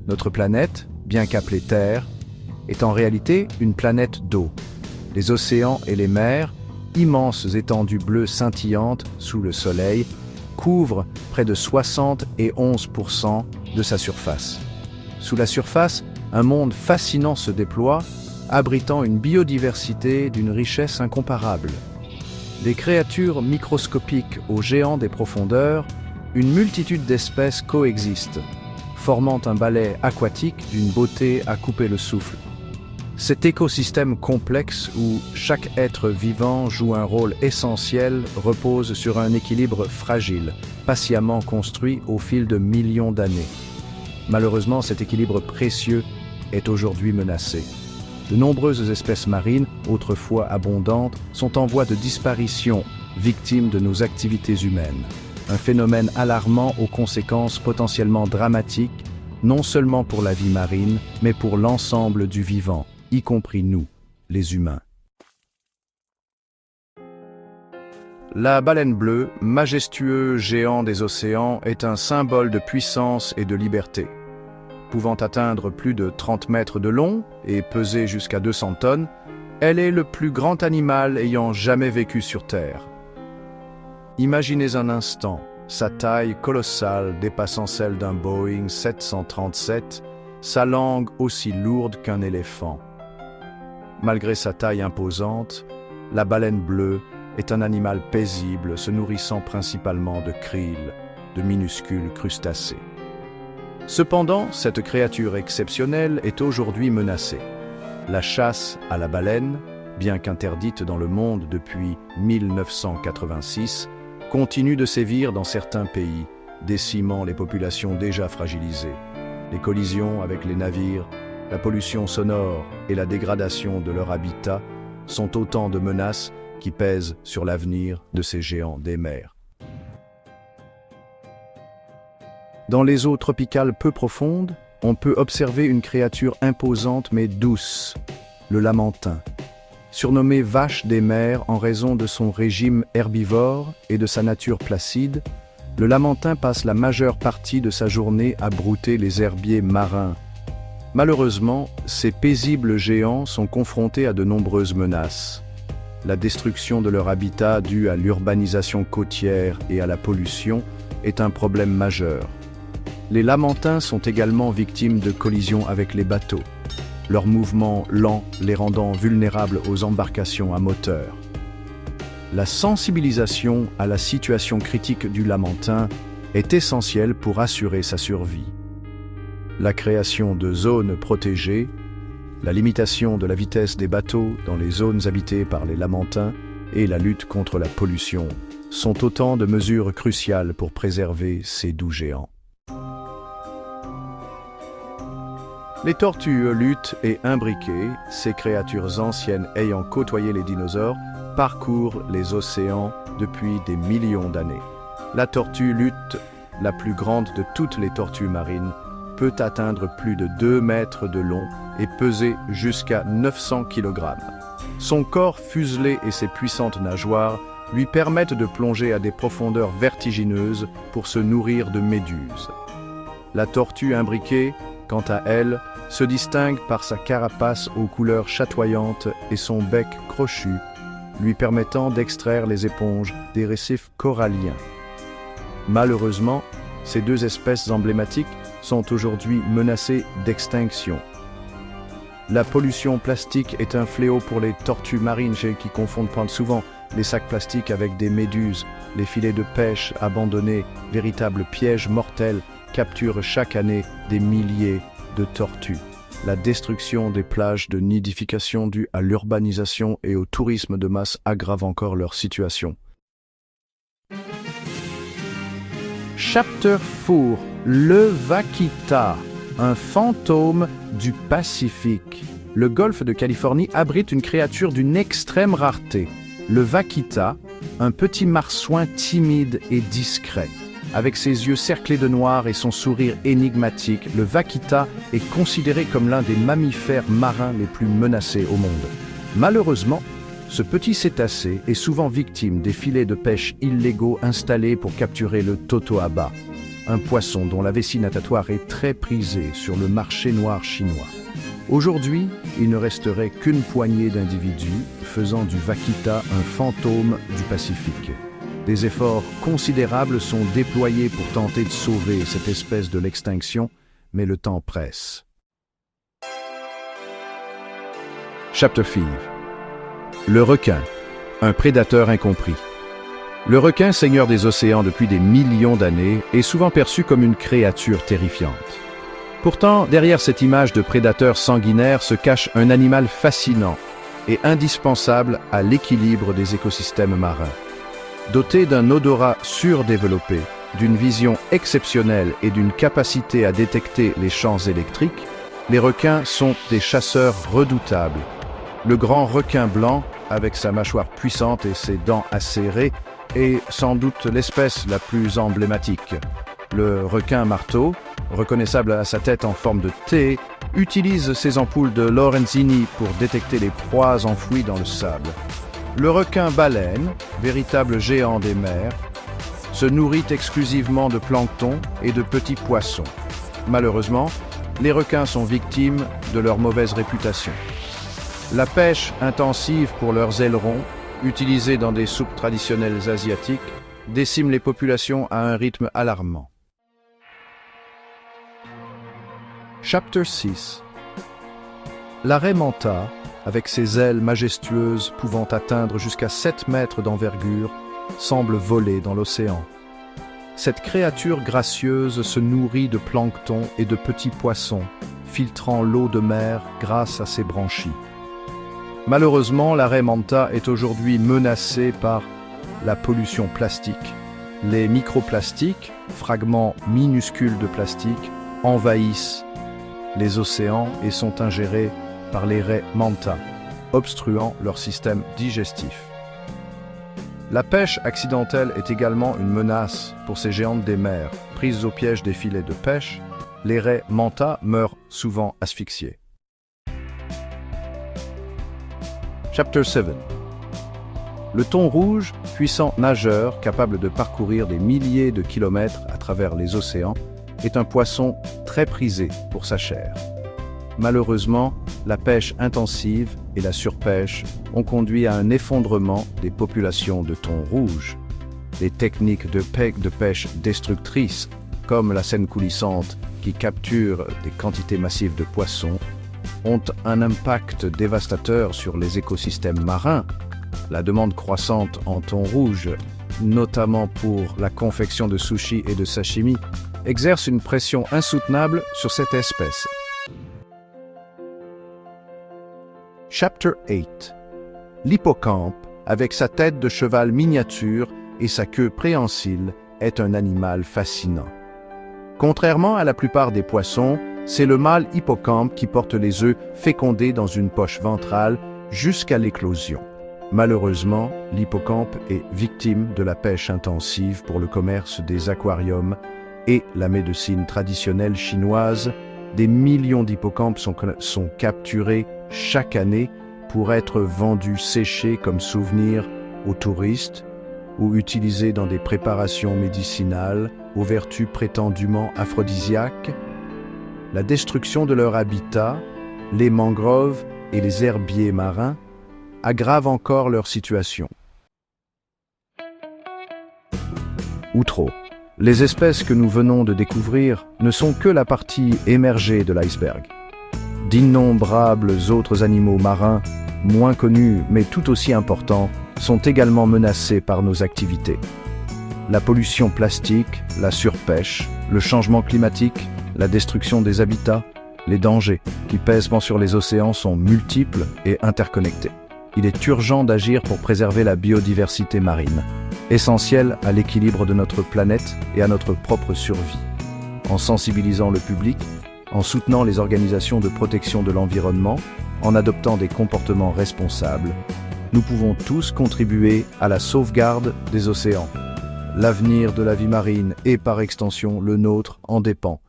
Notre planète, bien qu'appelée Terre, est en réalité une planète d'eau. Les océans et les mers, immenses étendues bleues scintillantes sous le soleil, couvrent près de 71% de sa surface. Sous la surface, un monde fascinant se déploie, abritant une biodiversité d'une richesse incomparable. Des créatures microscopiques aux géants des profondeurs, une multitude d'espèces coexistent, formant un ballet aquatique d'une beauté à couper le souffle. Cet écosystème complexe où chaque être vivant joue un rôle essentiel repose sur un équilibre fragile, patiemment construit au fil de millions d'années. Malheureusement, cet équilibre précieux est aujourd'hui menacé. De nombreuses espèces marines, autrefois abondantes, sont en voie de disparition, victimes de nos activités humaines. Un phénomène alarmant aux conséquences potentiellement dramatiques, non seulement pour la vie marine, mais pour l'ensemble du vivant, y compris nous, les humains. La baleine bleue, majestueux géant des océans, est un symbole de puissance et de liberté. Pouvant atteindre plus de 30 mètres de long et peser jusqu'à 200 tonnes, elle est le plus grand animal ayant jamais vécu sur Terre. Imaginez un instant, sa taille colossale dépassant celle d'un Boeing 737, sa langue aussi lourde qu'un éléphant. Malgré sa taille imposante, la baleine bleue est un animal paisible se nourrissant principalement de krill, de minuscules crustacés. Cependant, cette créature exceptionnelle est aujourd'hui menacée. La chasse à la baleine, bien qu'interdite dans le monde depuis 1986, continue de sévir dans certains pays, décimant les populations déjà fragilisées. Les collisions avec les navires, la pollution sonore et la dégradation de leur habitat sont autant de menaces qui pèsent sur l'avenir de ces géants des mers. Dans les eaux tropicales peu profondes, on peut observer une créature imposante mais douce, le lamantin. Surnommé vache des mers en raison de son régime herbivore et de sa nature placide, le lamantin passe la majeure partie de sa journée à brouter les herbiers marins. Malheureusement, ces paisibles géants sont confrontés à de nombreuses menaces. La destruction de leur habitat due à l'urbanisation côtière et à la pollution est un problème majeur. Les lamantins sont également victimes de collisions avec les bateaux, leur mouvement lent les rendant vulnérables aux embarcations à moteur. La sensibilisation à la situation critique du lamantin est essentielle pour assurer sa survie. La création de zones protégées, la limitation de la vitesse des bateaux dans les zones habitées par les lamantins et la lutte contre la pollution sont autant de mesures cruciales pour préserver ces doux géants. Les tortues luttes et imbriquées, ces créatures anciennes ayant côtoyé les dinosaures, parcourent les océans depuis des millions d'années. La tortue lutte, la plus grande de toutes les tortues marines, peut atteindre plus de 2 mètres de long et peser jusqu'à 900 kg. Son corps fuselé et ses puissantes nageoires lui permettent de plonger à des profondeurs vertigineuses pour se nourrir de méduses. La tortue imbriquée, quant à elle, se distingue par sa carapace aux couleurs chatoyantes et son bec crochu, lui permettant d'extraire les éponges des récifs coralliens. Malheureusement, ces deux espèces emblématiques sont aujourd'hui menacées d'extinction. La pollution plastique est un fléau pour les tortues marines qui confondent souvent les sacs plastiques avec des méduses. Les filets de pêche abandonnés, véritables pièges mortels, capturent chaque année des milliers de tortues. La destruction des plages de nidification due à l'urbanisation et au tourisme de masse aggrave encore leur situation. Chapter 4. Le vaquita, un fantôme du Pacifique. Le golfe de Californie abrite une créature d'une extrême rareté. Le vaquita, un petit marsouin timide et discret. Avec ses yeux cerclés de noir et son sourire énigmatique, le vaquita est considéré comme l'un des mammifères marins les plus menacés au monde. Malheureusement, ce petit cétacé est souvent victime des filets de pêche illégaux installés pour capturer le totoaba. un poisson dont la vessie natatoire est très prisée sur le marché noir chinois. Aujourd'hui, il ne resterait qu'une poignée d'individus faisant du vaquita un fantôme du Pacifique. Des efforts considérables sont déployés pour tenter de sauver cette espèce de l'extinction, mais le temps presse. Chapter 5. Le requin, un prédateur incompris. Le requin, seigneur des océans depuis des millions d'années, est souvent perçu comme une créature terrifiante. Pourtant, derrière cette image de prédateur sanguinaire se cache un animal fascinant et indispensable à l'équilibre des écosystèmes marins. Doté d'un odorat surdéveloppé, d'une vision exceptionnelle et d'une capacité à détecter les champs électriques, les requins sont des chasseurs redoutables. Le grand requin blanc, avec sa mâchoire puissante et ses dents acérées, est sans doute l'espèce la plus emblématique. Le requin marteau, reconnaissable à sa tête en forme de T, utilise ses ampoules de Lorenzini pour détecter les proies enfouies dans le sable. Le requin baleine, véritable géant des mers, se nourrit exclusivement de plancton et de petits poissons. Malheureusement, les requins sont victimes de leur mauvaise réputation. La pêche intensive pour leurs ailerons, utilisés dans des soupes traditionnelles asiatiques, décime les populations à un rythme alarmant. Chapter 6. La raie manta, avec ses ailes majestueuses pouvant atteindre jusqu'à 7 mètres d'envergure, semble voler dans l'océan. Cette créature gracieuse se nourrit de plancton et de petits poissons, filtrant l'eau de mer grâce à ses branchies. Malheureusement, la raie manta est aujourd'hui menacée par la pollution plastique. Les microplastiques, fragments minuscules de plastique, envahissent les océans et sont ingérés par les raies manta, obstruant leur système digestif. La pêche accidentelle est également une menace pour ces géantes des mers. Prises au piège des filets de pêche, les raies manta meurent souvent asphyxiées. Chapter 7. Le thon rouge, puissant nageur capable de parcourir des milliers de kilomètres à travers les océans, est un poisson très prisé pour sa chair. Malheureusement, la pêche intensive et la surpêche ont conduit à un effondrement des populations de thon rouge. Les techniques de pêche destructrices, comme la scène coulissante qui capture des quantités massives de poissons, ont un impact dévastateur sur les écosystèmes marins. La demande croissante en thon rouge, notamment pour la confection de sushis et de sashimi, exerce une pression insoutenable sur cette espèce. Chapter 8. L'hippocampe, avec sa tête de cheval miniature et sa queue préhensile, est un animal fascinant. Contrairement à la plupart des poissons, c'est le mâle hippocampe qui porte les œufs fécondés dans une poche ventrale jusqu'à l'éclosion. Malheureusement, l'hippocampe est victime de la pêche intensive pour le commerce des aquariums et la médecine traditionnelle chinoise. Des millions d'hippocampes sont capturés chaque année pour être vendus séchés comme souvenirs aux touristes ou utilisés dans des préparations médicinales aux vertus prétendument aphrodisiaques. La destruction de leur habitat, les mangroves et les herbiers marins aggrave encore leur situation. Ou trop. Les espèces que nous venons de découvrir ne sont que la partie émergée de l'iceberg. D'innombrables autres animaux marins, moins connus mais tout aussi importants, sont également menacés par nos activités. La pollution plastique, la surpêche, le changement climatique, la destruction des habitats, les dangers qui pèsent sur les océans sont multiples et interconnectés. Il est urgent d'agir pour préserver la biodiversité marine, essentielle à l'équilibre de notre planète et à notre propre survie. En sensibilisant le public, en soutenant les organisations de protection de l'environnement, en adoptant des comportements responsables, nous pouvons tous contribuer à la sauvegarde des océans. L'avenir de la vie marine et par extension le nôtre en dépend.